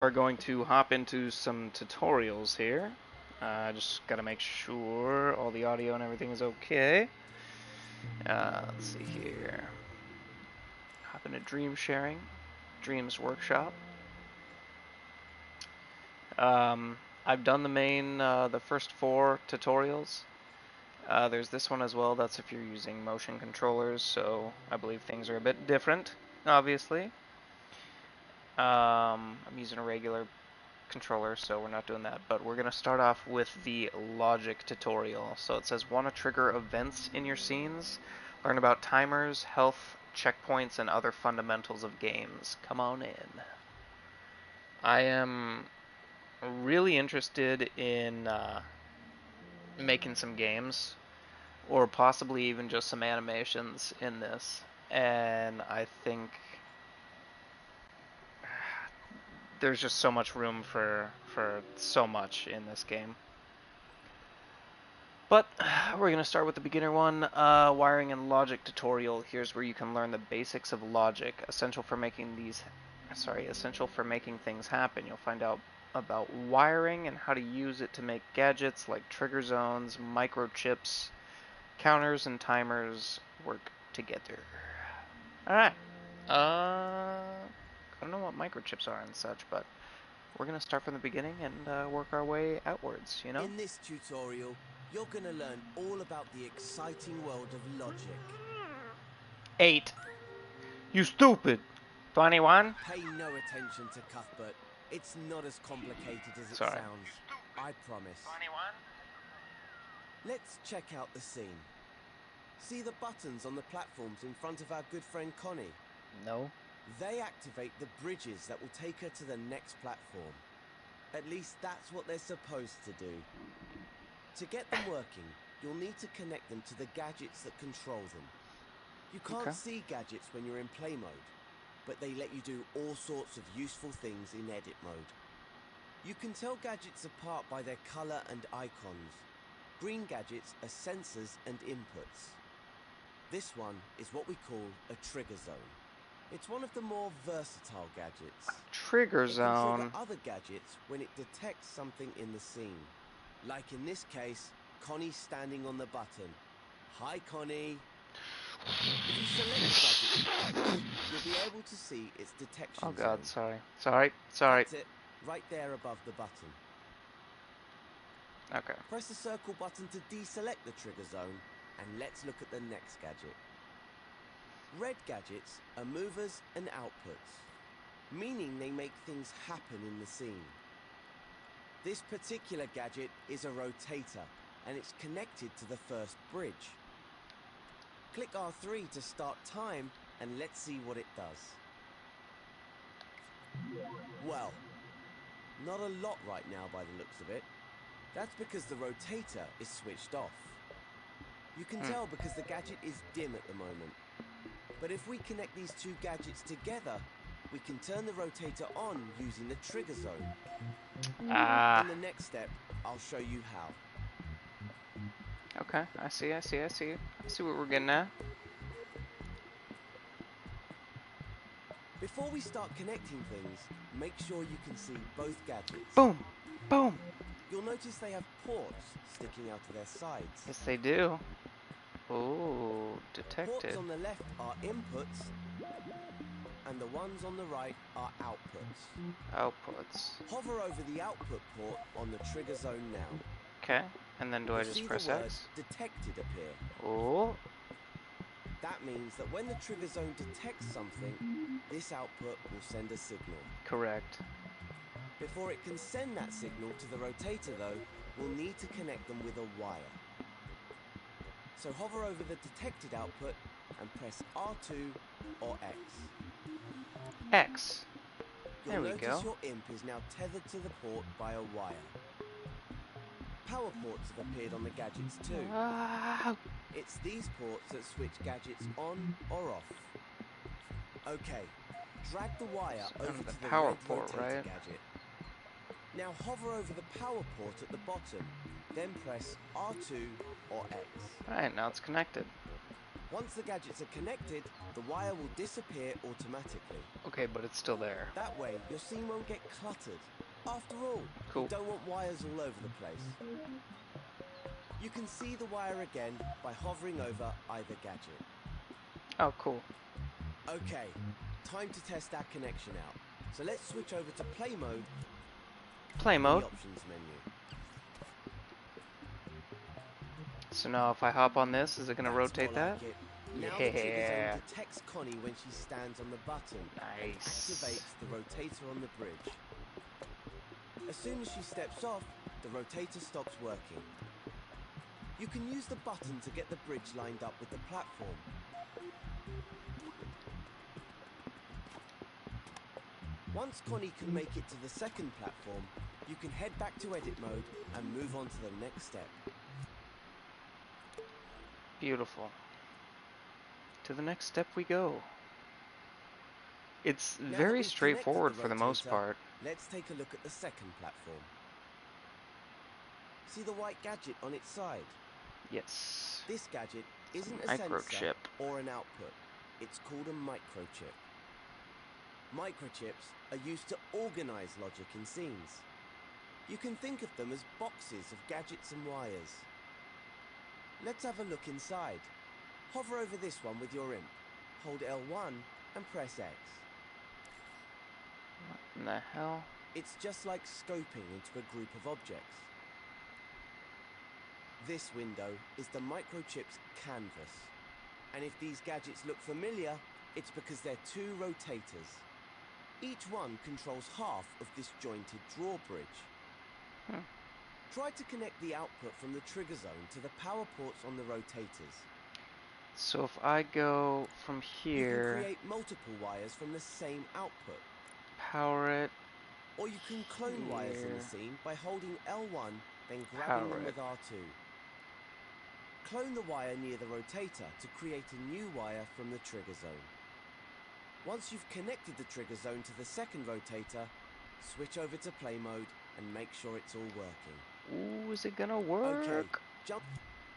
We're going to hop into some tutorials here. Just gotta make sure all the audio and everything is okay. Let's see here. Hop into Dream Sharing, Dreams Workshop. I've done the first 4 tutorials. There's this one as well. That's if you're using motion controllers, so I believe things are a bit different, obviously. I'm using a regular controller, so we're not doing that, but we're going to start off with the logic tutorial. So it says, want to trigger events in your scenes? Learn about timers, health, checkpoints, and other fundamentals of games. Come on in. I am really interested in making some games, or possibly even just some animations in this, and I think there's just so much room for so much in this game. But we're going to start with the beginner one, wiring and logic tutorial. Here's where you can learn the basics of logic, essential for making things happen. You'll find out about wiring and how to use it to make gadgets like trigger zones, microchips, counters, and timers work together. Alright. I don't know what microchips are and such, but we're going to start from the beginning and work our way outwards, you know? In this tutorial, you're going to learn all about the exciting world of logic. 8. You stupid! 21? Pay no attention to Cuthbert. It's not as complicated as it Sorry. sounds. I promise. 21? Let's check out the scene. See the buttons on the platforms in front of our good friend Connie? No. They activate the bridges that will take her to the next platform. At least that's what they're supposed to do. To get them working, you'll need to connect them to the gadgets that control them. You can't see gadgets when you're in play mode, but they let you do all sorts of useful things in edit mode. You can tell gadgets apart by their color and icons. Green gadgets are sensors and inputs. This one is what we call a trigger zone. It's one of the more versatile gadgets. Trigger zone. It can trigger other gadgets when it detects something in the scene. Like in this case, Connie's standing on the button. Hi, Connie. If you select the gadget, you'll be able to see its detection Oh god, zone. sorry. That's it, right there above the button. Okay. Press the circle button to deselect the trigger zone, and let's look at the next gadget. Red gadgets are movers and outputs, meaning they make things happen in the scene. This particular gadget is a rotator, and it's connected to the first bridge. Click R3 to start time, and let's see what it does. Well, not a lot right now by the looks of it. That's because the rotator is switched off. You can tell because the gadget is dim at the moment. But if we connect these two gadgets together, we can turn the rotator on using the trigger zone. In the next step, I'll show you how. Okay, I see. I see what we're getting at. Before we start connecting things, make sure you can see both gadgets. Boom! Boom! You'll notice they have ports sticking out of their sides. Yes, they do. Ooh, detected. Ports on the left are inputs, and the ones on the right are outputs. Outputs. Hover over the output port on the trigger zone now. Okay, and then do I just press See the word X? detected appear. Ooh. That means that when the trigger zone detects something, this output will send a signal. Correct. Before it can send that signal to the rotator though, we'll need to connect them with a wire. So hover over the detected output and press R2 or X. X. You'll There we notice go. your imp is now tethered to the port by a wire. Power ports have appeared on the gadgets too. Wow. It's these ports that switch gadgets on or off. Okay, drag the wire over the to the power red port, rotator right? gadget. Now hover over the power port at the bottom, then press R2 or X. Alright, now it's connected. Once the gadgets are connected, the wire will disappear automatically. Okay, but it's still there. That way, your scene won't get cluttered. After all, Cool. you don't want wires all over the place. You can see the wire again by hovering over either gadget. Oh, cool. Okay, time to test our connection out. So let's switch over to play mode. Play In mode. the options menu. So now if I hop on this, is it going to That's rotate more that? like it. Now the trigger zone Yeah. detects Connie when she stands on the button and Nice. activates the rotator on the bridge. As soon as she steps off, the rotator stops working. You can use the button to get the bridge lined up with the platform. Once Connie can make it to the second platform, you can head back to edit mode and move on to the next step. Beautiful. To the next step we go. It's Now that very we've straightforward connected for the most rotator, part. Let's take a look at the second platform. See the white gadget on its side? Yes. This gadget isn't a Microchip. sensor or an output. It's called a microchip. Microchips are used to organize logic in scenes. You can think of them as boxes of gadgets and wires. Let's have a look inside. Hover over this one with your imp. Hold L1 and press X. What in the hell? It's just like scoping into a group of objects. This window is the microchip's canvas. And if these gadgets look familiar, it's because they're two rotators. Each one controls half of this jointed drawbridge. Try to connect the output from the trigger zone to the power ports on the rotators. So if I go from You can here, create multiple wires from the same output. power it, Or you can clone wires in the here. scene by holding L1, then grabbing Power them it. with R2. Clone the wire near the rotator to create a new wire from the trigger zone. Once you've connected the trigger zone to the second rotator, switch over to play mode and make sure it's all working. Ooh, is it gonna work? Okay, jump.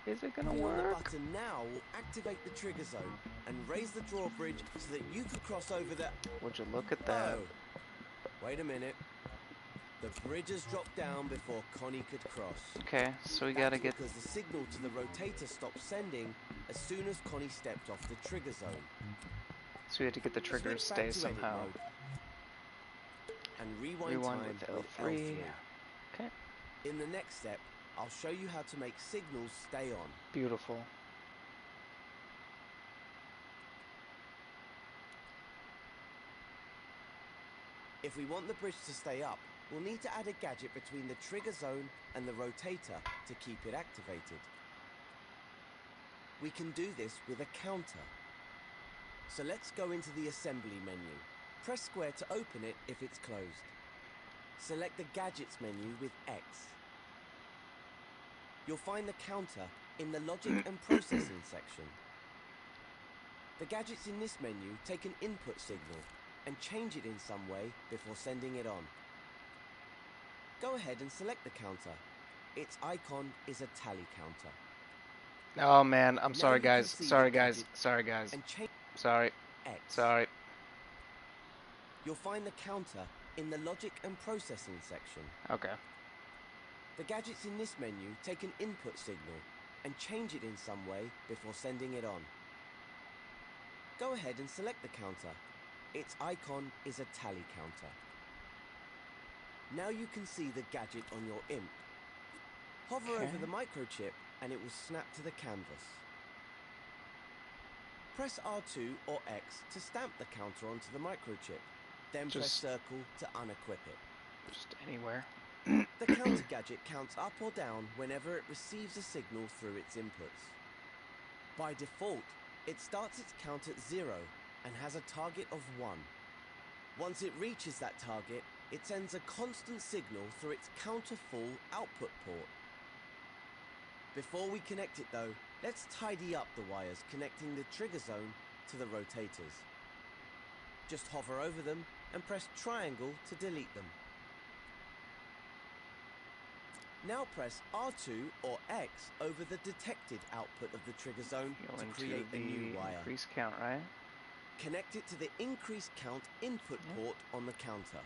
Is it gonna Pull on the work? button now will activate the trigger zone and raise the drawbridge so that you could cross over the... Would you look at that? Oh, wait a minute. The bridge has dropped down before Connie could cross. Okay, so we That's gotta get... because the signal to the rotator stopped sending as soon as Connie stepped off the trigger zone. So we have to get the trigger to Switch back stay to somehow. edit mode and rewind Rewind time with with L3. L3. Okay, In the next step, I'll show you how to make signals stay on. beautiful. If we want the bridge to stay up, we'll need to add a gadget between the trigger zone and the rotator to keep it activated. We can do this with a counter. So let's go into the assembly menu. Press square to open it if it's closed. Select the gadgets menu with X. You'll find the counter in the logic and processing section. The gadgets in this menu take an input signal and change it in some way before sending it on. Go ahead and select the counter. Its icon is a tally counter. Oh man, I'm Now sorry you can guys. see Sorry the guys. gadget Sorry guys. and change Sorry. X. Sorry. You'll find the counter in the logic and processing section. Okay. The gadgets in this menu take an input signal and change it in some way before sending it on. Go ahead and select the counter. Its icon is a tally counter. Now you can see the gadget on your imp. Hover Okay. over the microchip and it will snap to the canvas. Press R2 or X to stamp the counter onto the microchip. Then press Just- circle to unequip it. Just anywhere. The counter gadget counts up or down whenever it receives a signal through its inputs. By default, it starts its count at 0 and has a target of 1. Once it reaches that target, it sends a constant signal through its counterful output port. Before we connect it though, let's tidy up the wires connecting the trigger zone to the rotators. Just hover over them and press triangle to delete them. Now press R2 or X over the detected output of the trigger zone Go to into create the a new wire. increase count, right? Connect it to the increase count input port on the counter.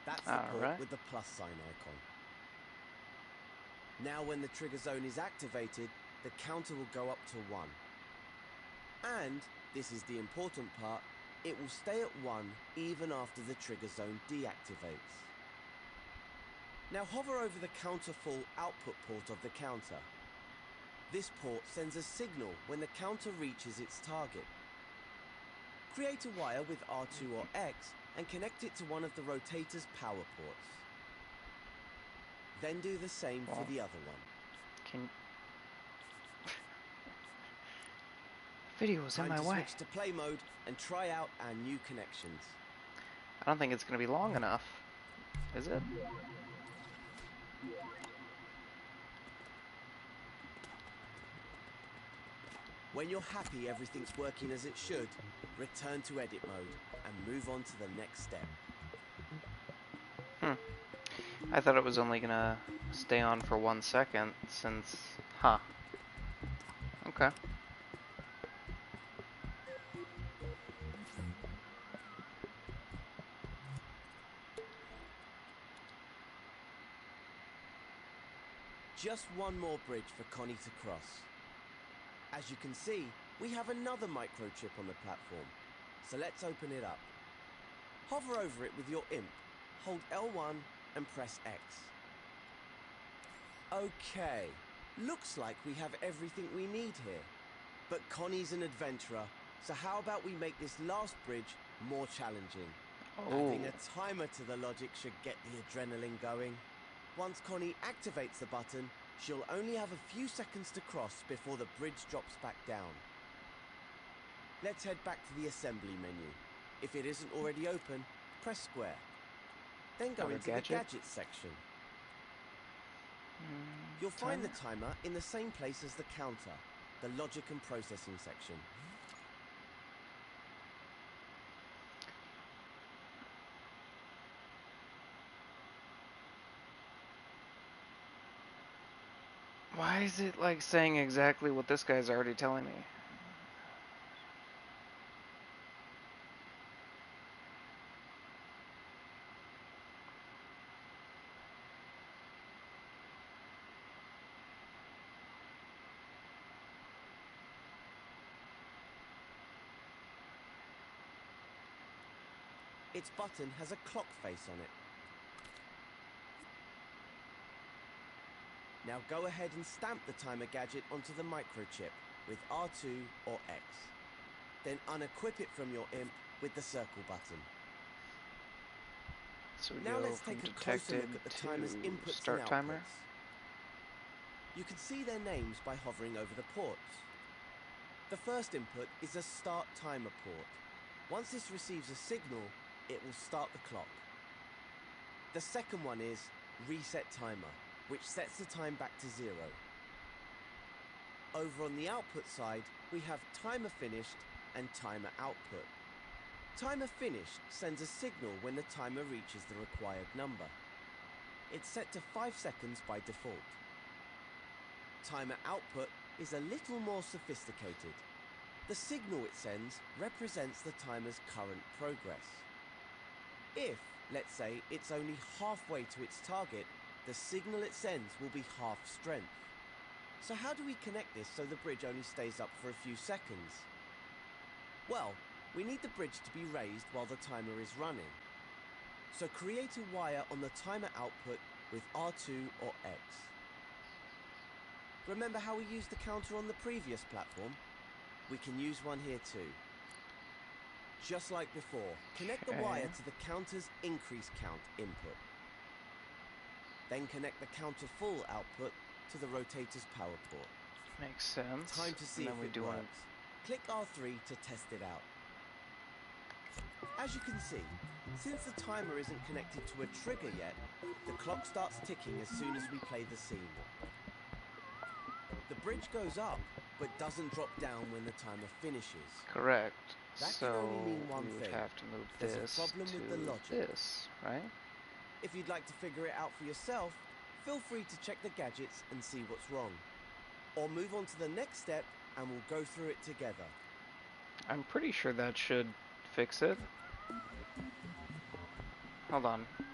That's the port Alright. with the plus sign icon. Now when the trigger zone is activated, the counter will go up to 1. And, this is the important part, it will stay at 1 even after the trigger zone deactivates. Now hover over the counter full output port of the counter. This port sends a signal when the counter reaches its target. Create a wire with R2 or X and connect it to one of the rotator's power ports. Then do the same for the other one. Video is in my way. Time to switch to play mode and try out our new connections. I don't think it's going to be long enough, is it? When you're happy everything's working as it should, return to edit mode and move on to the next step. I thought it was only going to stay on for 1 second since... Okay. Just one more bridge for Connie to cross. As you can see, we have another microchip on the platform, so let's open it up. Hover over it with your imp, hold L1 and press X. Okay, looks like we have everything we need here. But Connie's an adventurer, so how about we make this last bridge more challenging? Adding a timer to the logic should get the adrenaline going. Once Connie activates the button, she'll only have a few seconds to cross before the bridge drops back down. Let's head back to the assembly menu. If it isn't already open, press square. Then go into the gadgets section. You'll find the timer in the same place as the counter, the logic and processing section. Why is it like saying exactly what this guy's already telling me? Its button has a clock face on it. Now go ahead and stamp the timer gadget onto the microchip with R2 or X. Then unequip it from your imp with the circle button. So we now go let's from take a closer detected look at the timer's to inputs start and outputs. timer. You can see their names by hovering over the ports. The first input is a start timer port. Once this receives a signal, it will start the clock. The second one is reset timer, which sets the time back to 0. Over on the output side, we have timer finished and timer output. Timer finished sends a signal when the timer reaches the required number. It's set to 5 seconds by default. Timer output is a little more sophisticated. The signal it sends represents the timer's current progress. If, let's say, it's only halfway to its target, the signal it sends will be half strength. So how do we connect this so the bridge only stays up for a few seconds? Well, we need the bridge to be raised while the timer is running. So create a wire on the timer output with R2 or X. Remember how we used the counter on the previous platform? We can use one here too. Just like before, connect the wire to the counter's increase count input. Then connect the counter full output to the rotator's power port. Makes sense. Time to see if it works. Click R3 to test it out. As you can see, since the timer isn't connected to a trigger yet, the clock starts ticking as soon as we play the scene. The bridge goes up, but doesn't drop down when the timer finishes. Correct. That So can only mean one we would thing. have to move There's a this problem to with the logic. this, right? If you'd like to figure it out for yourself, feel free to check the gadgets and see what's wrong. Or move on to the next step and we'll go through it together. I'm pretty sure that should fix it. Hold on. I'm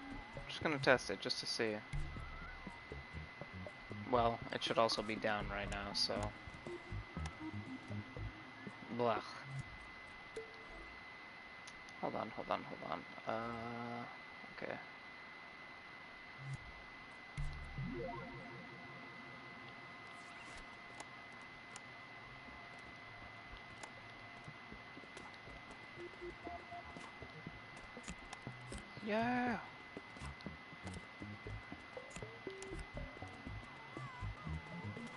just gonna test it just to see. Well, it should also be down right now, so... Blah. Hold on. Okay. Yeah!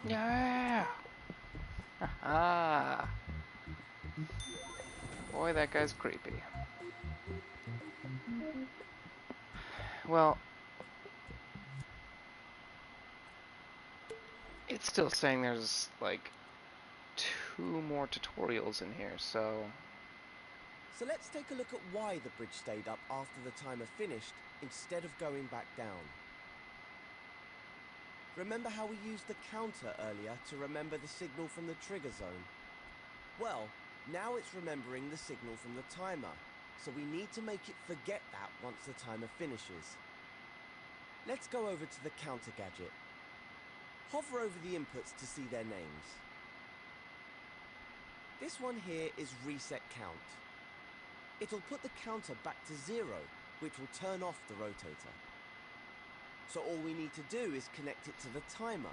Yeah! Ah! Boy, that guy's creepy. Well, it's still saying there's, like, 2 more tutorials in here, so... So let's take a look at why the bridge stayed up after the timer finished instead of going back down. Remember how we used the counter earlier to remember the signal from the trigger zone? Well, now it's remembering the signal from the timer, so we need to make it forget that once the timer finishes. Let's go over to the counter gadget. Hover over the inputs to see their names. This one here is reset count. It'll put the counter back to 0, which will turn off the rotator. So all we need to do is connect it to the timer,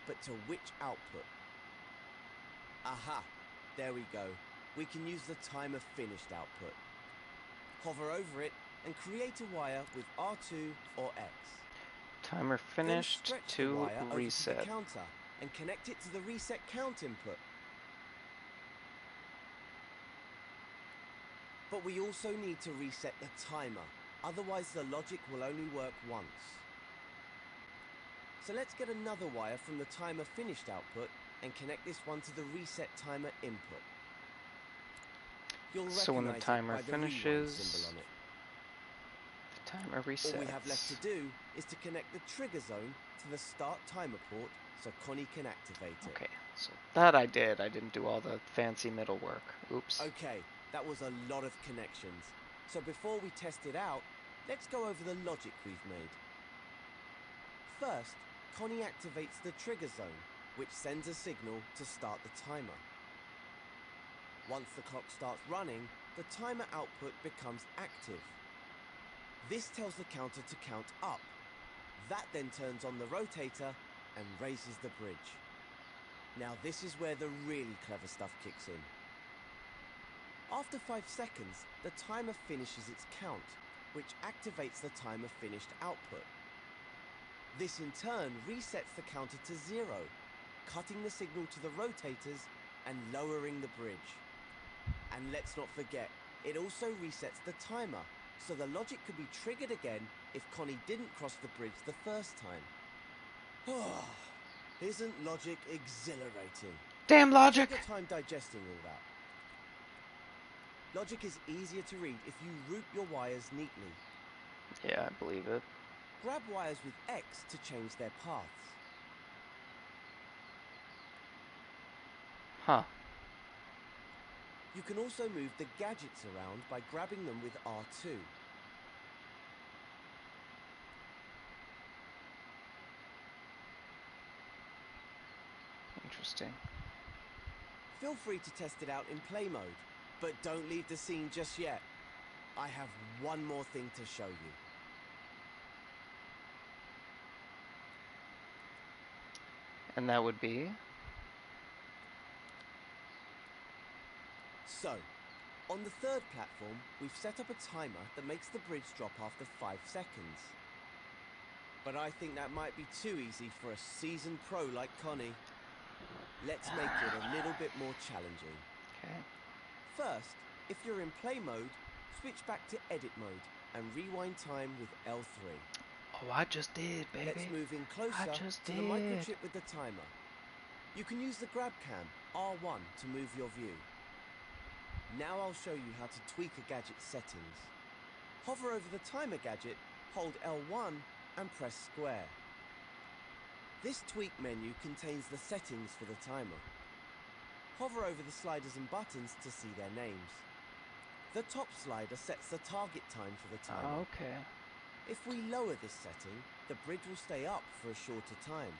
but to which output? Aha, there we go. We can use the timer finished output. Hover over it and create a wire with R2 or X. Timer Then finished stretch the to wire over to the reset. counter and connect it to the reset count input. But we also need to reset the timer, otherwise the logic will only work once. So let's get another wire from the timer finished output and connect this one to the reset timer input. You'll So when the recognize it timer by the rewind finishes, symbol on it. the timer resets. All we have left to do is to connect the trigger zone to the start timer port so Connie can activate it. Okay, so that I did. I didn't do all the fancy middle work. Oops. Okay, that was a lot of connections. So before we test it out, let's go over the logic we've made. First, Connie activates the trigger zone, which sends a signal to start the timer. Once the clock starts running, the timer output becomes active. This tells the counter to count up. That then turns on the rotator and raises the bridge. Now this is where the really clever stuff kicks in. After 5 seconds, the timer finishes its count, which activates the timer finished output. This in turn resets the counter to 0, cutting the signal to the rotators and lowering the bridge. And let's not forget, it also resets the timer, so the logic could be triggered again if Connie didn't cross the bridge the first time. Oh, isn't logic exhilarating? Damn logic! Take your time digesting all that. Logic is easier to read if you route your wires neatly. Yeah, I believe it. Grab wires with X to change their paths. Huh. You can also move the gadgets around by grabbing them with R2. Interesting. Feel free to test it out in play mode, but don't leave the scene just yet. I have one more thing to show you. And that would be? So, on the third platform, we've set up a timer that makes the bridge drop after 5 seconds. But I think that might be too easy for a seasoned pro like Connie. Let's make it a little bit more challenging. Okay. First, if you're in play mode, switch back to edit mode and rewind time with L3. Oh, I just did, baby. Let's move in closer to the microchip with the timer. You can use the grab cam, R1, to move your view. Now I'll show you how to tweak a gadget's settings. Hover over the timer gadget, hold L1 and press square. This tweak menu contains the settings for the timer. Hover over the sliders and buttons to see their names. The top slider sets the target time for the timer. Okay. If we lower this setting, the bridge will stay up for a shorter time.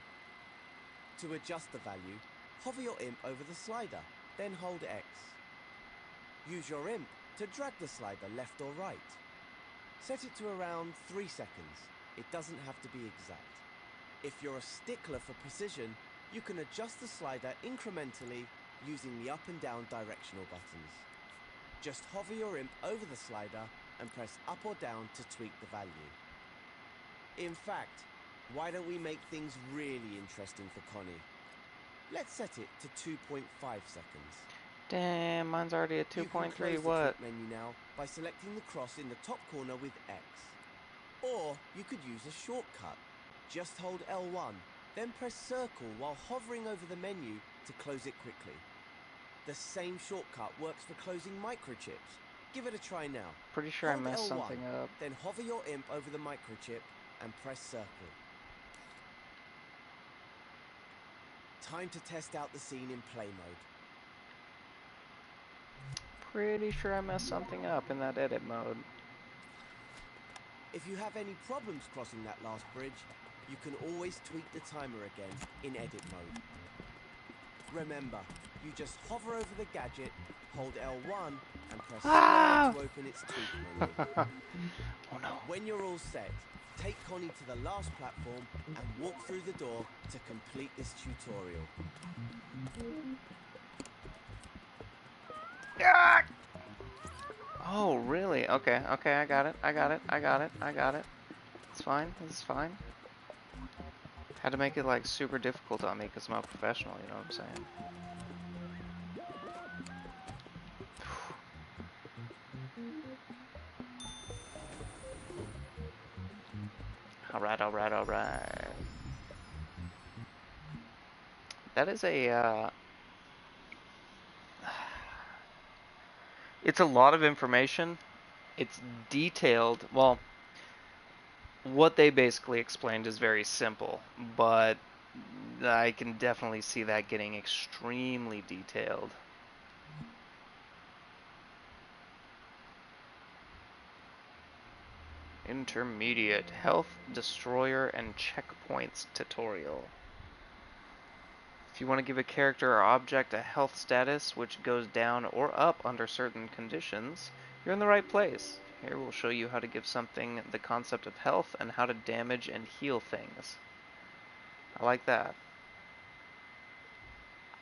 To adjust the value, hover your imp over the slider, then hold X. Use your imp to drag the slider left or right. Set it to around 3 seconds. It doesn't have to be exact. If you're a stickler for precision, you can adjust the slider incrementally using the up and down directional buttons. Just hover your imp over the slider and press up or down to tweak the value. In fact, why don't we make things really interesting for Connie? Let's set it to 2.5 seconds. Damn, mine's already at 2.3. You can close the What? trick menu now by selecting the cross in the top corner with X. Or you could use a shortcut. Just hold L1, then press circle while hovering over the menu to close it quickly. The same shortcut works for closing microchips. Give it a try now. Pretty sure Hold I messed L1, something up. then hover your imp over the microchip and press circle. Time to test out the scene in play mode. Pretty sure I messed something up in that edit mode. If you have any problems crossing that last bridge, you can always tweak the timer again in edit mode. Remember, you just hover over the gadget, hold L1, and press square to open its tweak menu. Oh no. When you're all set, take Connie to the last platform and walk through the door to complete this tutorial. Ah! Oh, really? Okay, I got it. It's fine, this is fine. Had to make it like super difficult on me because I'm a professional, you know what I'm saying? Alright. That is a, it's a lot of information. It's detailed. Well, what they basically explained is very simple, but I can definitely see that getting extremely detailed. Intermediate Health, Destroyer, and Checkpoints tutorial. If you want to give a character or object a health status which goes down or up under certain conditions, you're in the right place. Here we'll show you how to give something the concept of health and how to damage and heal things. I like that.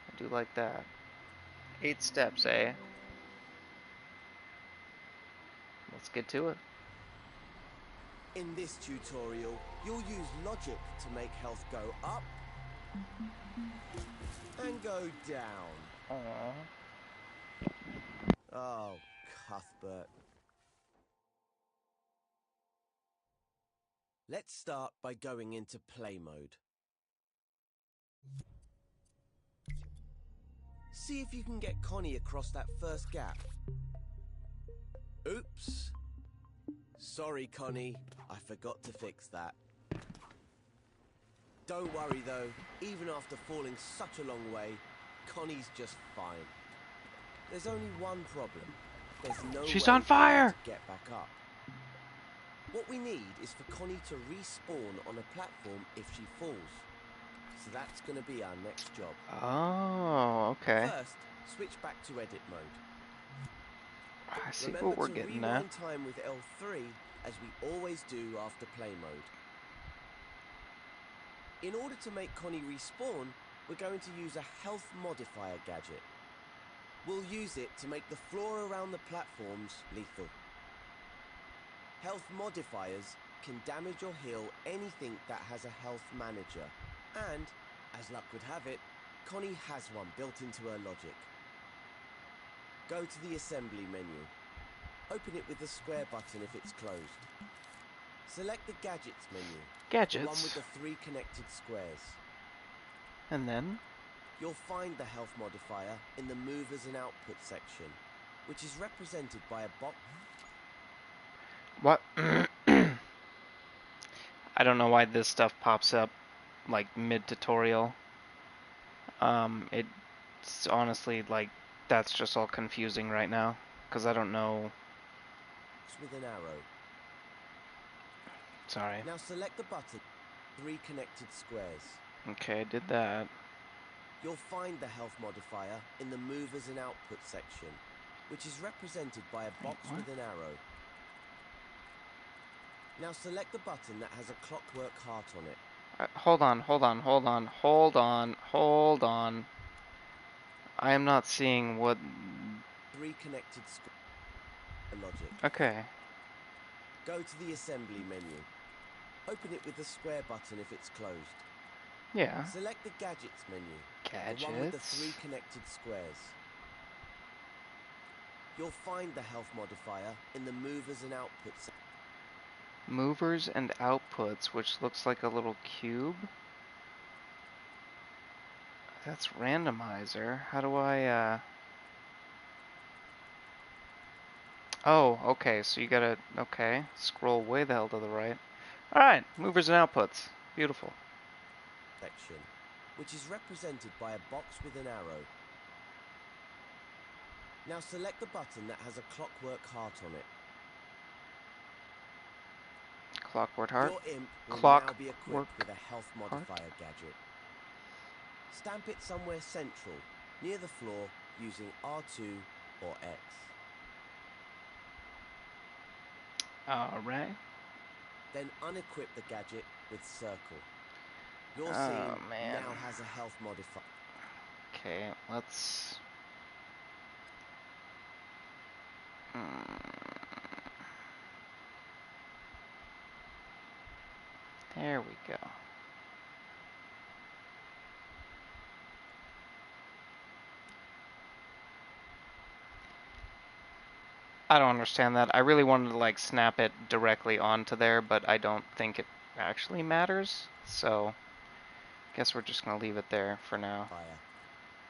I do like that. 8 steps, eh? Let's get to it. In this tutorial, you'll use logic to make health go up and go down. Aww. Oh, Cuthbert. Let's start by going into play mode. See if you can get Connie across that first gap. Oops. Sorry, Connie. I forgot to fix that. Don't worry, though. Even after falling such a long way, Connie's just fine. There's only one problem. There's no She's way on for fire! her to get back up. What we need is for Connie to respawn on a platform if she falls. So that's going to be our next job. Oh, okay. First, switch back to edit mode. I see Remember what we're to getting at. rewind time with L3, as we always do after play mode. In order to make Connie respawn, we're going to use a health modifier gadget. We'll use it to make the floor around the platforms lethal. Health modifiers can damage or heal anything that has a health manager. And, as luck would have it, Connie has one built into her logic. Go to the assembly menu. Open it with the square button if it's closed. Select the gadgets menu. The one with Gadgets. the 3 connected squares. And then? You'll find the health modifier in the movers and output section, which is represented by a box. What? I don't know why this stuff pops up like mid-tutorial. It It's honestly, like, that's just all confusing right now, because I don't know. With an arrow. Sorry. Now select the button. 3 connected squares. Okay, I did that. You'll find the health modifier in the movers and output section, which is represented by a box with an arrow. Now select the button that has a clockwork heart on it. Hold on. I am not seeing what... 3 connected squares. Logic. Okay. Go to the assembly menu. Open it with the square button if it's closed. Yeah. Select the gadgets menu. Gadgets. The one with the 3 connected squares. You'll find the health modifier in the movers and output section. Movers and outputs, which looks like a little cube. That's randomizer. How do I, Oh, okay, so you gotta, okay, scroll way the hell to the right. Alright, movers and outputs. Beautiful. Section, which is represented by a box with an arrow. Now select the button that has a clockwork heart on it. Clockwork heart. Your imp will now be equipped Clockwork with a health modifier gadget. Stamp it somewhere central, near the floor, using R2 or X. Alright. Then unequip the gadget with circle. Your Oh, scene man. now has a health modifier. Okay, let's... There we go. I don't understand that. I really wanted to like snap it directly onto there, but I don't think it actually matters. So, guess we're just gonna leave it there for now.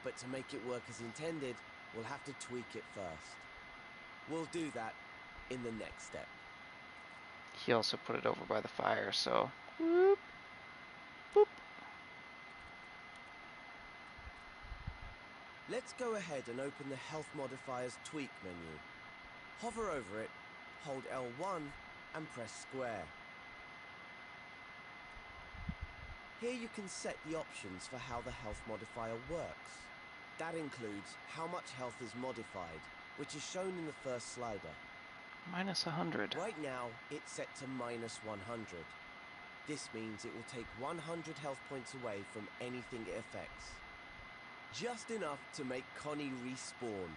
But to make it work as intended, we'll have to tweak it first. We'll do that in the next step. He also put it over by the fire, so whoop, boop. Let's go ahead and open the health modifier's tweak menu. Hover over it, hold L1 and press square. Here you can set the options for how the health modifier works. That includes how much health is modified, which is shown in the first slider. Minus 100. Right now, it's set to minus 100. This means it will take 100 health points away from anything it affects. Just enough to make Connie respawn.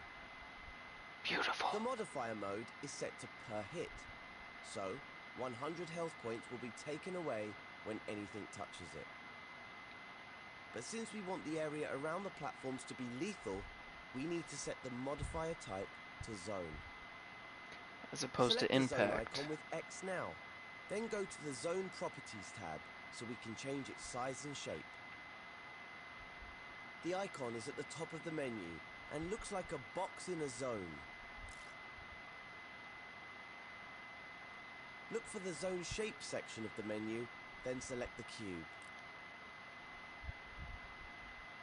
Beautiful. The modifier mode is set to per hit. So, 100 health points will be taken away when anything touches it. But since we want the area around the platforms to be lethal, we need to set the modifier type to zone. As opposed to impact. Select the zone impact. icon with X now. Then go to the Zone Properties tab so we can change its size and shape. The icon is at the top of the menu and looks like a box in a zone. Look for the Zone Shape section of the menu, then select the cube.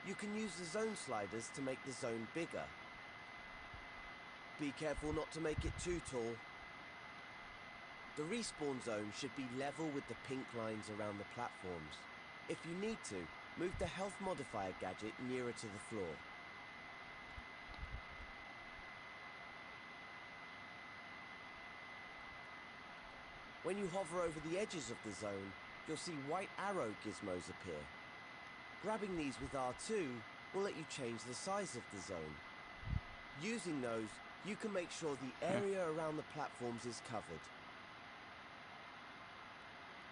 You can use the zone sliders to make the zone bigger. Be careful not to make it too tall. The respawn zone should be level with the pink lines around the platforms. If you need to, move the health modifier gadget nearer to the floor. When you hover over the edges of the zone, you'll see white arrow gizmos appear. Grabbing these with R2 will let you change the size of the zone. Using those, you can make sure the area around the platforms is covered.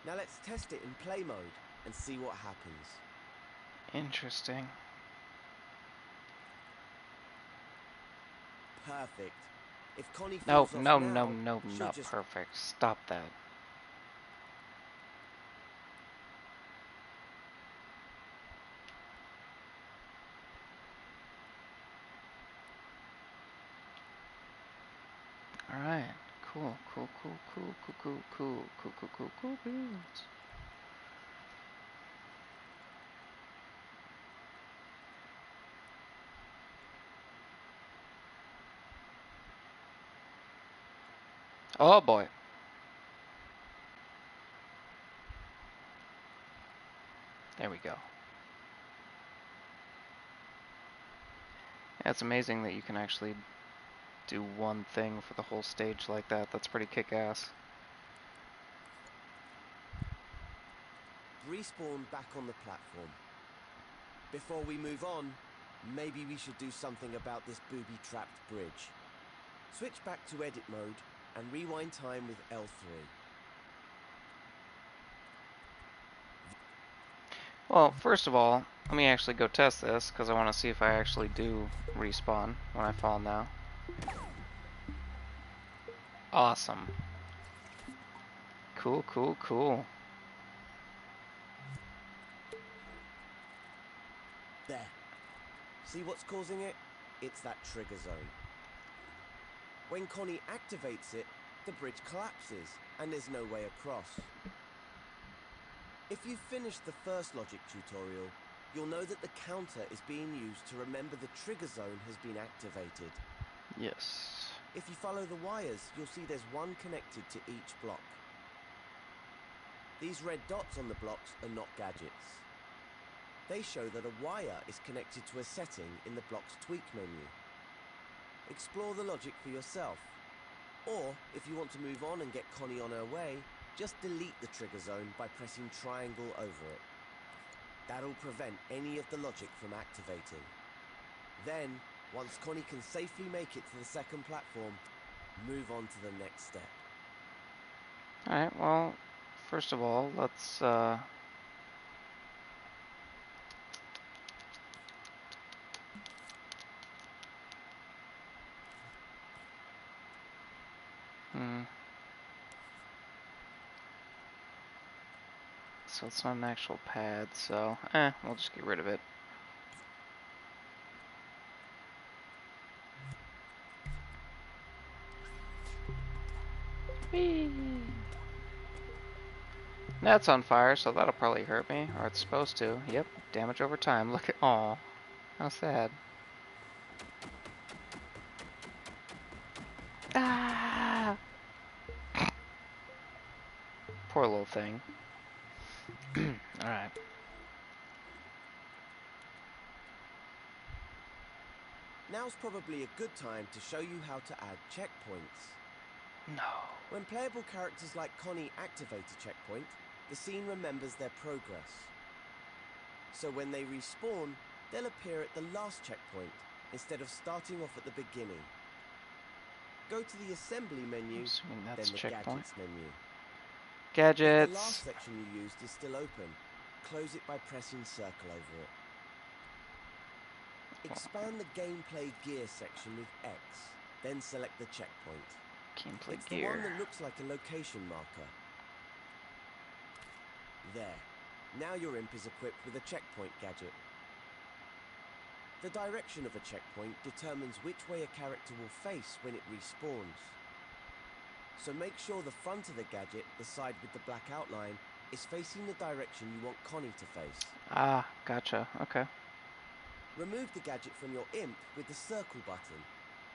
Now let's test it in play mode and see what happens. Interesting. Perfect. If Connie No, falls off no, now, no, no, she'll not just... perfect. Stop that. Alright. Cool, cool, cool, cool, cool, cool, cool, cool, cool, cool, cool beans. Oh boy. There we go. Yeah, it's amazing that you can actually do one thing for the whole stage like that. That's pretty kick-ass. Respawn back on the platform. Before we move on, maybe we should do something about this booby-trapped bridge. Switch back to edit mode and rewind time with L3. Well, first of all, let me actually go test this, because I want to see if I actually do respawn when I fall now. Awesome. Cool, cool, cool. There. See what's causing it? It's that trigger zone. When Connie activates it, the bridge collapses and there's no way across. If you've finished the first logic tutorial, you'll know that the counter is being used to remember the trigger zone has been activated. Yes. If you follow the wires, you'll see there's one connected to each block. These red dots on the blocks are not gadgets. They show that a wire is connected to a setting in the block's tweak menu. Explore the logic for yourself. Or, if you want to move on and get Connie on her way, just delete the trigger zone by pressing triangle over it. That'll prevent any of the logic from activating. Then, once Connie can safely make it to the second platform, move on to the next step. Alright, well, first of all, let's, So it's not an actual pad, so, we'll just get rid of it. Whee! That's on fire, so that'll probably hurt me, or it's supposed to. Yep, damage over time. Look at, aw, how sad. Ah! Poor little thing. Alright. Now's probably a good time to show you how to add checkpoints. No. When playable characters like Connie activate a checkpoint, the scene remembers their progress. So when they respawn, they'll appear at the last checkpoint, instead of starting off at the beginning. Go to the assembly menu, then the checkpoint. gadgets menu. Gadgets. If the last section you used is still open, close it by pressing circle over it. Expand the gameplay gear section with X, then select the checkpoint. Gameplay It's gear. the one that looks like a location marker. There. Now your imp is equipped with a checkpoint gadget. The direction of a checkpoint determines which way a character will face when it respawns. So make sure the front of the gadget, the side with the black outline, is facing the direction you want Connie to face. Ah, gotcha. Okay. Remove the gadget from your imp with the circle button.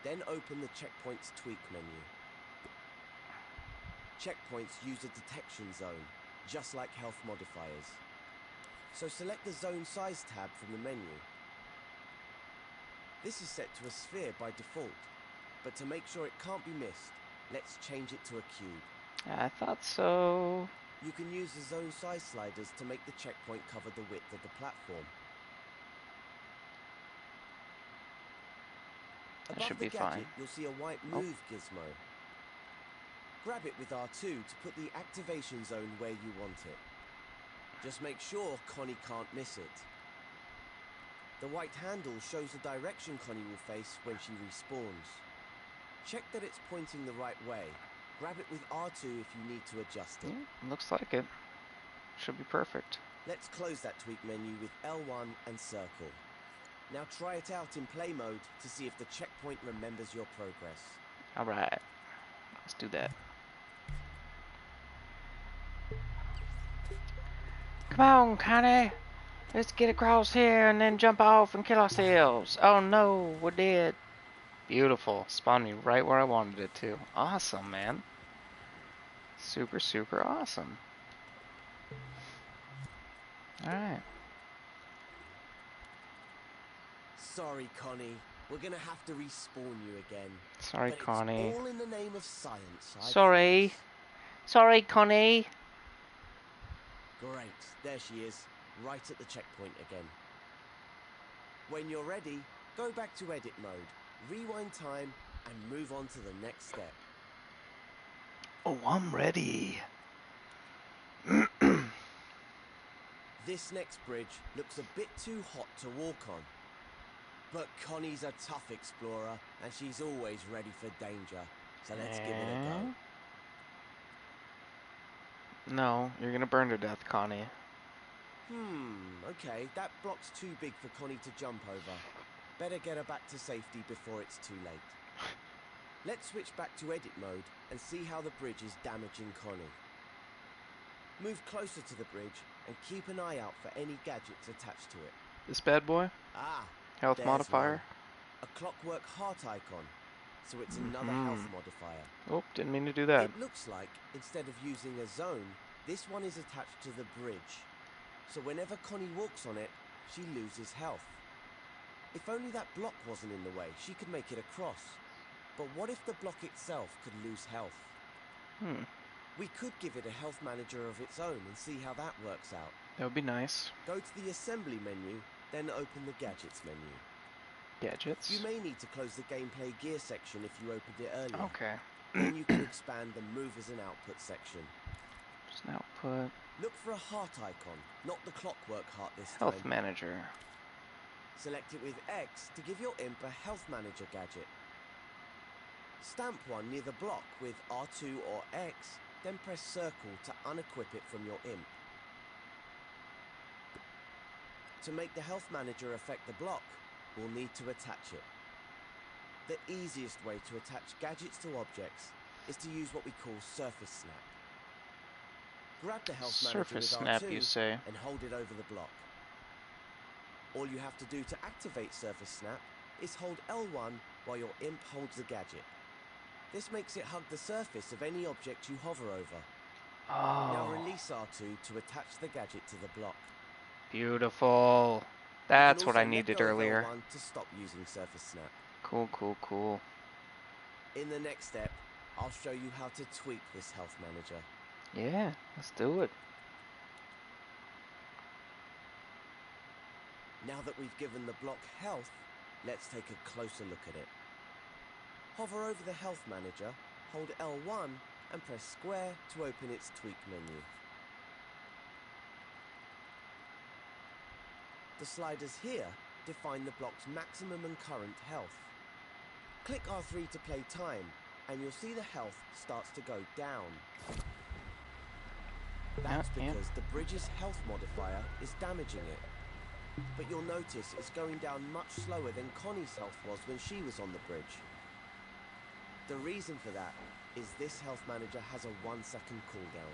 Then open the checkpoints tweak menu. Checkpoints use a detection zone, just like health modifiers. So select the zone size tab from the menu. This is set to a sphere by default, but to make sure it can't be missed, let's change it to a cube. I thought so. You can use the zone size sliders to make the checkpoint cover the width of the platform. That Above should the be gadget, fine. you'll see a white move gizmo. Grab it with R2 to put the activation zone where you want it. Just make sure Connie can't miss it. The white handle shows the direction Connie will face when she respawns. Check that it's pointing the right way. Grab it with R2 if you need to adjust it. Looks like it. Should be perfect. Let's close that tweak menu with L1 and circle. Now try it out in play mode to see if the checkpoint remembers your progress. Alright. Let's do that. Come on, Connie. Let's get across here and then jump off and kill ourselves. Oh no, we're dead. Beautiful. Spawned me right where I wanted it to. Awesome, man. Super, super awesome. Alright. Sorry, Connie. We're gonna have to respawn you again. Sorry, But Connie. it's all in the name of science, I Sorry. Sorry, Connie. promise. Great. There she is, right at the checkpoint again. When you're ready, go back to edit mode, rewind time, and move on to the next step. Oh, I'm ready. This next bridge looks a bit too hot to walk on. But Connie's a tough explorer, and she's always ready for danger. So let's give it a go. No, you're gonna burn to death, Connie. Okay, that block's too big for Connie to jump over. Better get her back to safety before it's too late. Let's switch back to edit mode and see how the bridge is damaging Connie. Move closer to the bridge and keep an eye out for any gadgets attached to it. This bad boy? Ah, Health there's modifier? one. A clockwork heart icon, so it's another health modifier. Oh, didn't mean to do that. It looks like, instead of using a zone, this one is attached to the bridge. So whenever Connie walks on it, she loses health. If only that block wasn't in the way, she could make it across. But what if the block itself could lose health? We could give it a health manager of its own and see how that works out. That would be nice. Go to the assembly menu, then open the gadgets menu. Gadgets. You may need to close the gameplay gear section if you opened it earlier. Okay. Then you can expand the movers and output section. Just an output. Look for a heart icon, not the clockwork heart this Health time. manager. Select it with X to give your imp a health manager gadget. Stamp one near the block with R2 or X, then press circle to unequip it from your imp. To make the health manager affect the block, we'll need to attach it. The easiest way to attach gadgets to objects is to use what we call surface snap. Grab the health manager Surface with snap, R2 you say? and hold it over the block. All you have to do to activate surface snap is hold L1 while your imp holds the gadget. This makes it hug the surface of any object you hover over. Now Oh, release R2 to attach the gadget to the block. beautiful. You can That's what also I let needed go of earlier. L1 to stop using surface snap. Cool, cool, cool. In the next step, I'll show you how to tweak this health manager. Yeah, let's do it. Now that we've given the block health, let's take a closer look at it. Hover over the health manager, hold L1 and press square to open its tweak menu. The sliders here define the block's maximum and current health. Click R3 to play time, and you'll see the health starts to go down. That's because the bridge's health modifier is damaging it. But you'll notice it's going down much slower than Connie's health was when she was on the bridge. The reason for that is this health manager has a 1 second cooldown.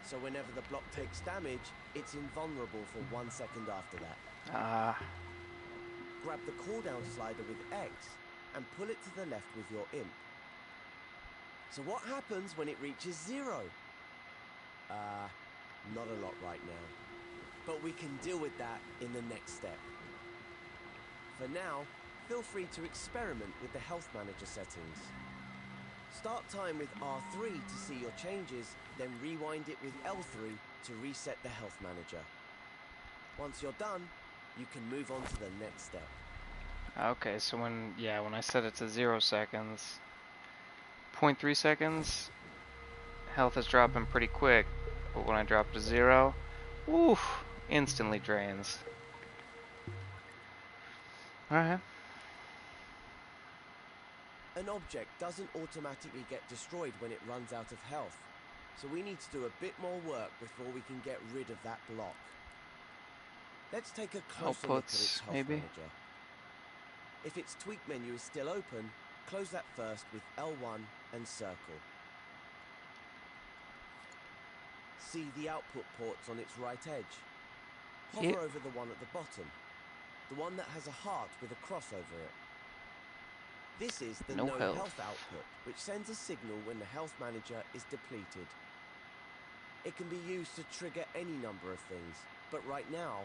So whenever the block takes damage, it's invulnerable for 1 second after that. Grab the cooldown slider with X and pull it to the left with your imp. So what happens when it reaches 0? Not a lot right now. But we can deal with that in the next step. For now, feel free to experiment with the health manager settings. Start time with R3 to see your changes, then rewind it with L3 to reset the health manager. Once you're done, you can move on to the next step. Okay, so when I set it to 0 seconds, 0.3 seconds, health is dropping pretty quick. But when I drop to 0, oof, instantly drains. Alright. An object doesn't automatically get destroyed when it runs out of health, so we need to do a bit more work before we can get rid of that block. Let's take a closer look at its health manager. If its tweak menu is still open, close that first with L1 and circle. See the output ports on its right edge. Hover over the one at the bottom, the one that has a heart with a cross over it. This is the No no health. health output, which sends a signal when the health manager is depleted. It can be used to trigger any number of things, but right now,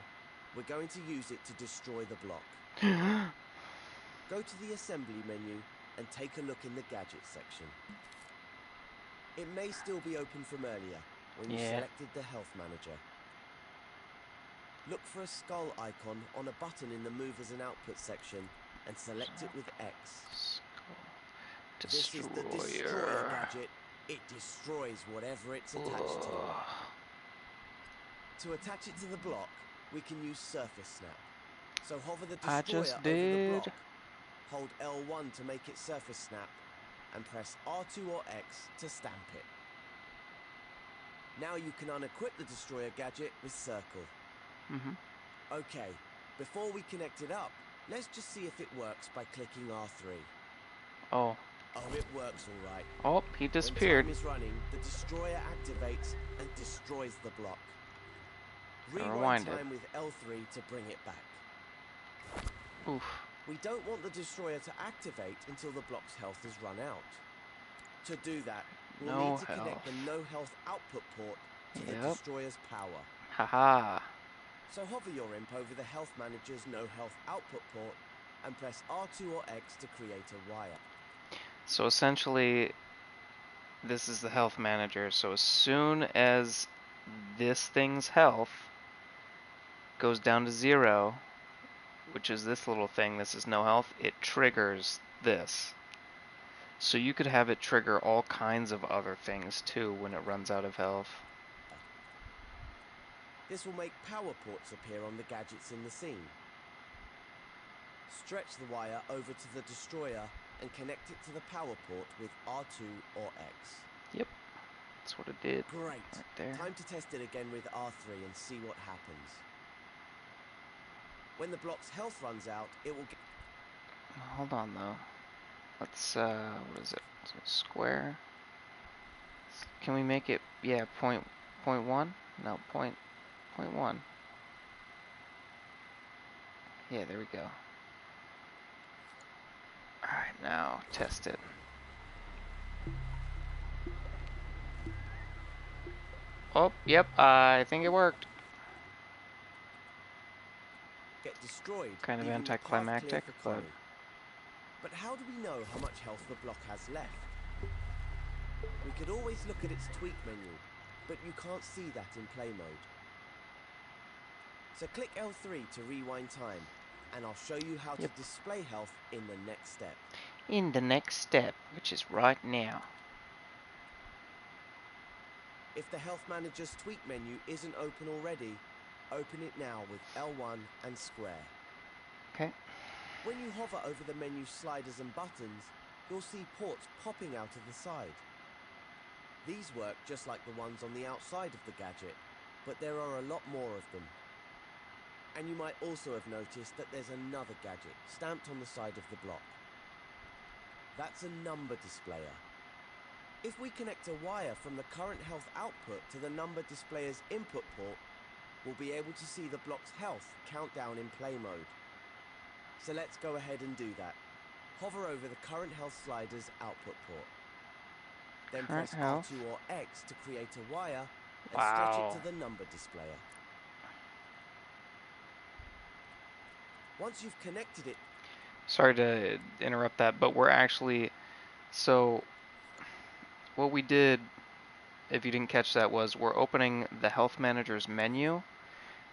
we're going to use it to destroy the block. Go to the assembly menu and take a look in the gadgets section. It may still be open from earlier when you Yeah. selected the health manager. Look for a skull icon on a button in the movers and output section and select it with X. This is the destroyer gadget. It destroys whatever it's attached to. To attach it to the block, we can use surface snap. So hover the I destroyer just over the did. block, hold L1 to make it surface snap, and press R2 or X to stamp it. Now you can unequip the destroyer gadget with circle. Okay, before we connect it up, let's just see if it works by clicking R3. Oh. Oh, it works all right. Oh, he disappeared. When time is running, the destroyer activates and destroys the block. Rewind Rewind it. time with L3 to bring it back. Oof. We don't want the destroyer to activate until the block's health is run out. To do that, we'll No need to connect health. the no health output port to the Yep. destroyer's power. Haha. So hover your imp over the health manager's no health output port and press R2 or X to create a wire. So essentially, this is the health manager. So as soon as this thing's health goes down to 0, which is this little thing, this is no health, it triggers this. So you could have it trigger all kinds of other things too when it runs out of health. This will make power ports appear on the gadgets in the scene. Stretch the wire over to the destroyer and connect it to the power port with R2 or X. Yep, that's what it did. Great. Right there. Time to test it again with R3 and see what happens. When the block's health runs out, it will get... Hold on though. Let's, what is it? So square. Can we make it, yeah, point 1? No, point 1. Yeah, there we go. Alright, now test it. Oh, yep, I think it worked. get destroyed, Kind of leaving the path clear anticlimactic, for but... Chloe. But how do we know how much health the block has left? We could always look at its tweak menu, but you can't see that in play mode. So click L3 to rewind time, and I'll show you how to display health in the next step. In the next step, which is right now. If the health manager's tweak menu isn't open already, open it now with L1 and square. Okay. When you hover over the menu sliders and buttons, you'll see ports popping out of the side. These work just like the ones on the outside of the gadget, but there are a lot more of them. And you might also have noticed that there's another gadget stamped on the side of the block. That's a number displayer. If we connect a wire from the current health output to the number displayer's input port, we'll be able to see the block's health count down in play mode. So let's go ahead and do that. Hover over the current health slider's output port. Then press R2 or X to create a wire and stretch it to the number displayer. Once you've connected it... Sorry to interrupt that, but we're actually... So, what we did, if you didn't catch that, was we're opening the health manager's menu,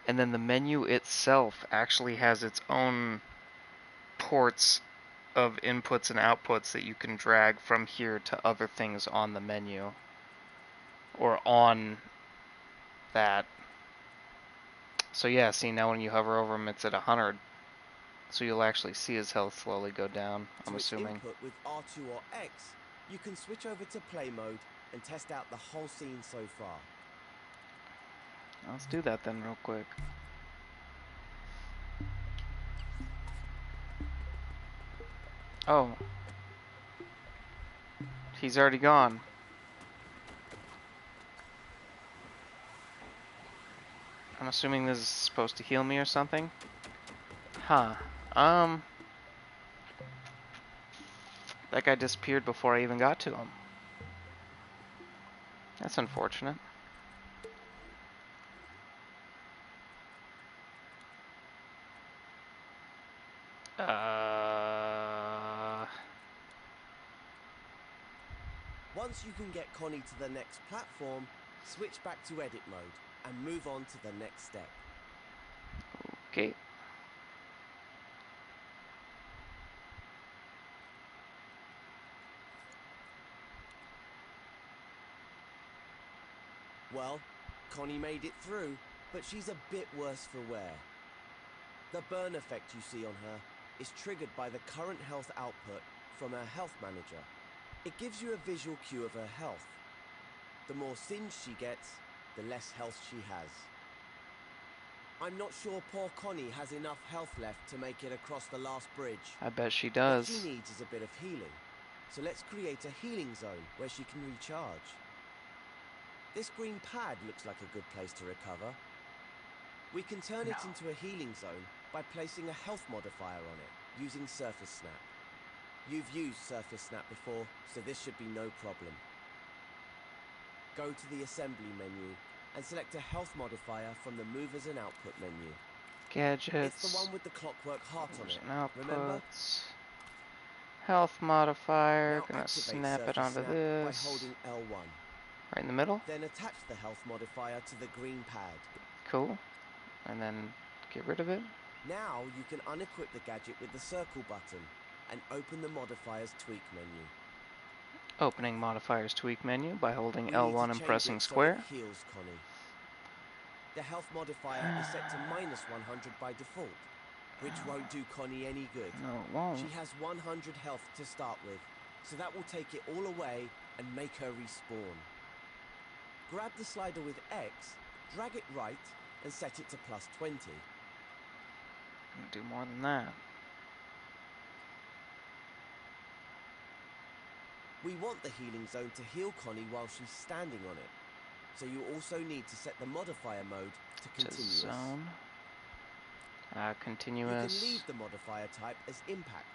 and then the menu itself actually has its own ports of inputs and outputs that you can drag from here to other things on the menu. Or on that. So yeah, see, now when you hover over him, it's at 100. So you'll actually see his health slowly go down, I'm assuming. Input with R2 or X, you can switch over to play mode and test out the whole scene so far. Let's do that then real quick. Oh. He's already gone. I'm assuming this is supposed to heal me or something? Huh. That guy disappeared before I even got to him. That's unfortunate. Once you can get Connie to the next platform, switch back to edit mode and move on to the next step. Okay. Well, Connie made it through, but she's a bit worse for wear. The burn effect you see on her is triggered by the current health output from her health manager. It gives you a visual cue of her health. The more singed she gets, the less health she has. I'm not sure poor Connie has enough health left to make it across the last bridge. I bet she What she does. needs is a bit of healing. So let's create a healing zone where she can recharge. This green pad looks like a good place to recover. We can turn it into a healing zone by placing a health modifier on it, using Surface Snap. You've used Surface Snap before, so this should be no problem. Go to the Assembly menu and select a health modifier from the Movers and Output menu. Gadgets. It's the one with the clockwork heart on it, Outputs. remember? Health modifier. Now Gonna activate snap it Surface onto Snap by this. holding L1. Right in the middle. Then attach the health modifier to the green pad. Cool. And then get rid of it. Now you can unequip the gadget with the circle button and open the modifier's tweak menu. Opening modifiers tweak menu by holding We L1 need to and change pressing it square. So it heals Connie. The health modifier is set to -100 by default, which won't do Connie any good. No, it won't. She has 100 health to start with, so that will take it all away and make her respawn. Grab the slider with X, drag it right, and set it to +20. Do more than that. We want the healing zone to heal Connie while she's standing on it, so you also need to set the modifier mode to continuous. To zone. Continuous. You can leave the modifier type as impact,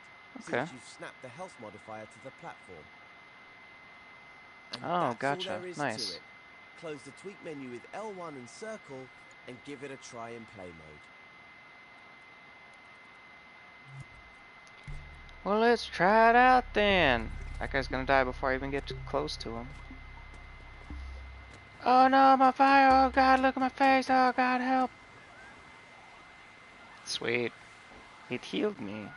since you've snapped the health modifier to the platform. And that's gotcha. all there is Nice. to it. Close the tweak menu with L1 and circle, and give it a try and play mode. Well, let's try it out then. That guy's gonna die before I even get too close to him. Oh no, my fire! Oh god, look at my face! Oh god, help! Sweet. It healed me.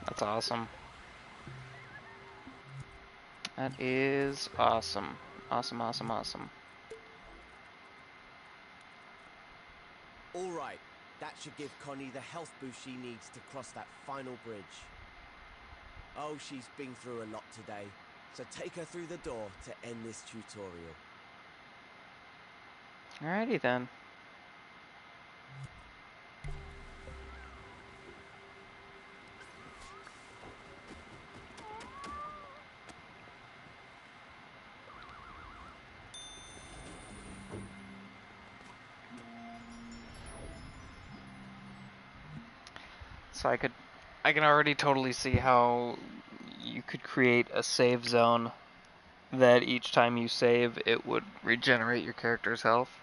That's awesome. That is awesome. Awesome, awesome, awesome. Alright, that should give Connie the health boost she needs to cross that final bridge. Oh, she's been through a lot today, so take her through the door to end this tutorial. Alrighty then. So I can already totally see how you could create a save zone that each time you save, it would regenerate your character's health.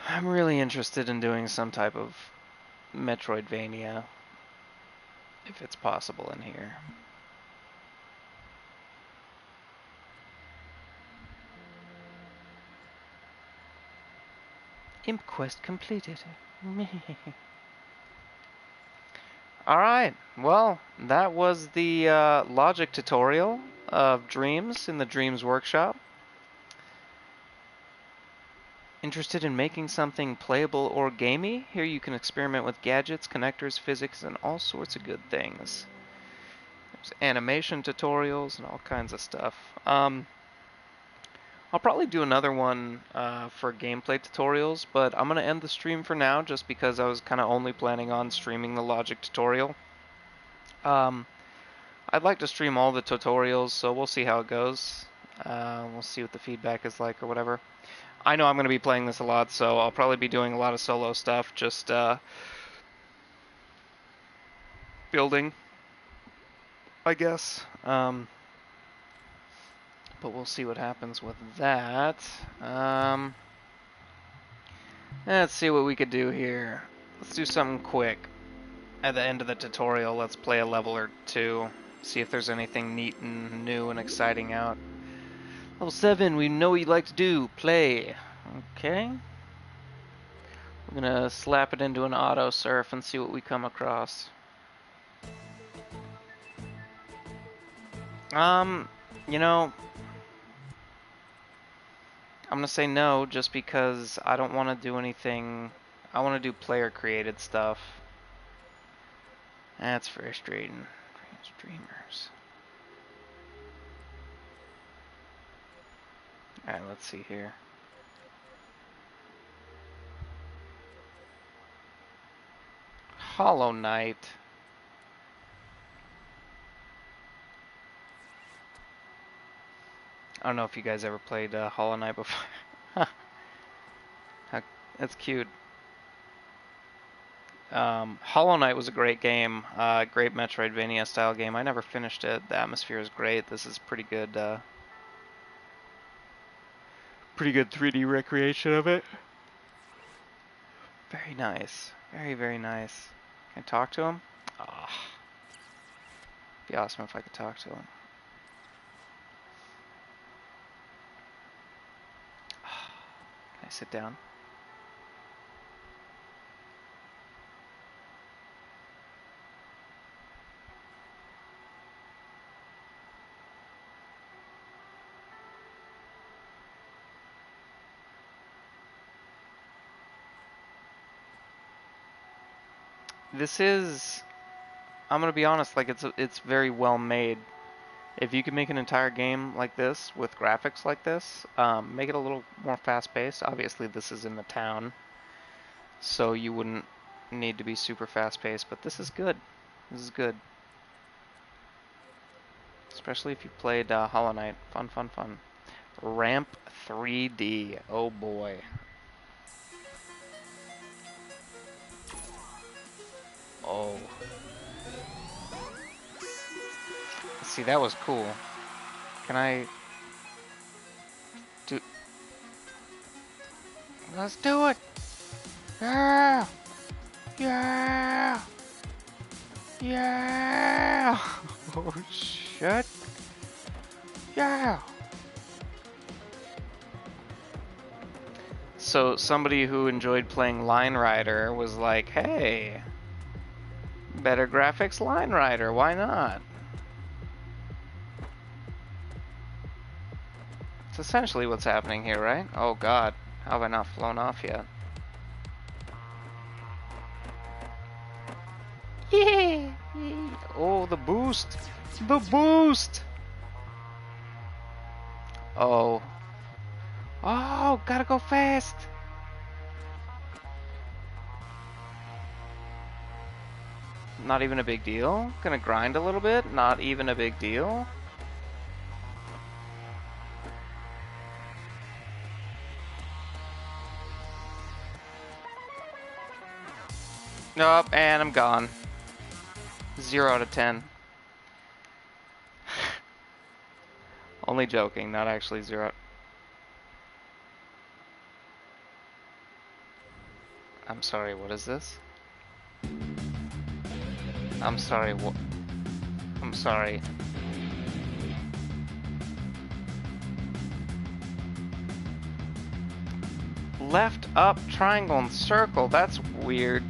I'm really interested in doing some type of Metroidvania, if it's possible in here. Imp quest completed. Alright, well, that was the logic tutorial of Dreams in the Dreams Workshop. Interested in making something playable or gamey? Here you can experiment with gadgets, connectors, physics, and all sorts of good things. There's animation tutorials and all kinds of stuff. I'll probably do another one for gameplay tutorials, but I'm going to end the stream for now just because I was kind of only planning on streaming the logic tutorial. I'd like to stream all the tutorials, so we'll see how it goes. We'll see what the feedback is like or whatever. I know I'm going to be playing this a lot, so I'll probably be doing a lot of solo stuff, just building, I guess. But we'll see what happens with that. Let's see what we could do here. Let's do something quick. At the end of the tutorial, let's play a level or two. See if there's anything neat and new and exciting out. Level 7, we know what you like to do. Play. Okay. We're gonna slap it into an auto surf and see what we come across. You know, I'm gonna say no just because I don't want to do anything. I want to do player created stuff. That's frustrating. Streamers. Alright, let's see here. Hollow Knight. I don't know if you guys ever played Hollow Knight before. That's cute. Hollow Knight was a great game, great Metroidvania style game. I never finished it. The atmosphere is great. This is pretty good 3D recreation of it. Very nice. Very, very nice. Can I talk to him? Ah, be awesome if I could talk to him. Can I sit down? This is, I'm gonna be honest, like it's very well made. If you could make an entire game like this with graphics like this, make it a little more fast-paced. Obviously, this is in the town, so you wouldn't need to be super fast-paced, but this is good. This is good. Especially if you played Hollow Knight. Fun, fun, fun. Ramp 3D. Oh boy. Oh. See, that was cool. Can I do... Let's do it! Yeah! Yeah! Yeah! Oh shit! Yeah! So somebody who enjoyed playing Line Rider was like, hey, better graphics Line Rider, why not? It's essentially what's happening here, right? Oh god, how have I not flown off yet? Yeah! Oh, the boost! The boost! Oh. Oh, gotta go fast! Not even a big deal? Gonna grind a little bit? Not even a big deal? Nope, and I'm gone. 0 out of 10. Only joking, not actually 0. I'm sorry, what is this? I'm sorry, what? I'm sorry. Left, up, triangle, and circle. That's weird.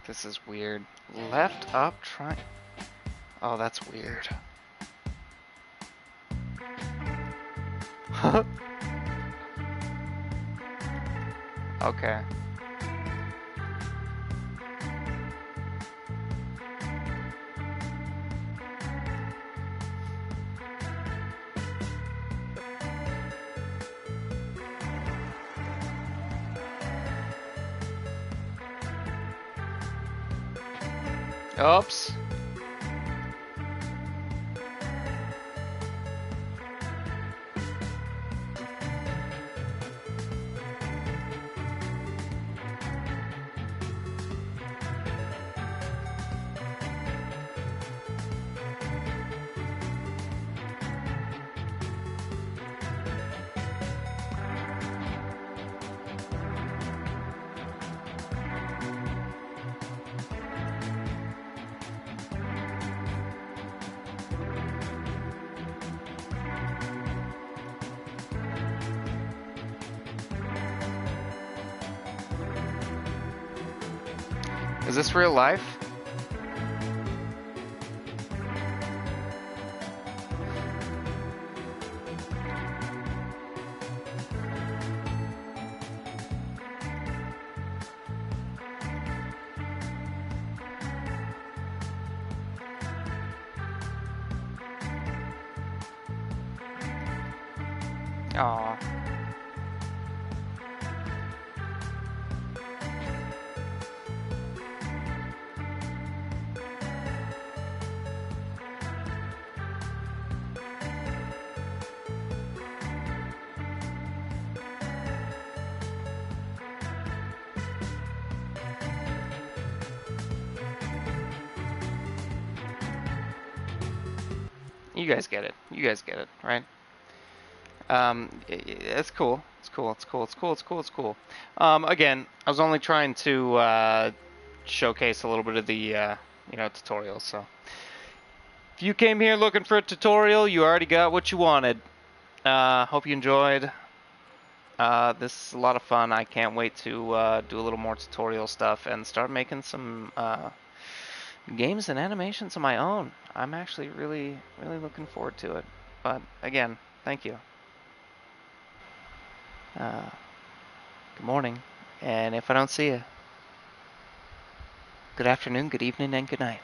This is weird. Left, up, try. Oh, that's weird. Okay. Oops. Is this real life? Aw. You guys get it. You guys get it, right? It's cool. It's cool. It's cool. It's cool. It's cool. It's cool. Again, I was only trying to showcase a little bit of the tutorial. So if you came here looking for a tutorial, you already got what you wanted. Hope you enjoyed. This is a lot of fun. I can't wait to do a little more tutorial stuff and start making some games and animations of my own. I'm actually really, really looking forward to it. But again, thank you. Uh, Good morning, and if I don't see you, good afternoon, good evening, and good night.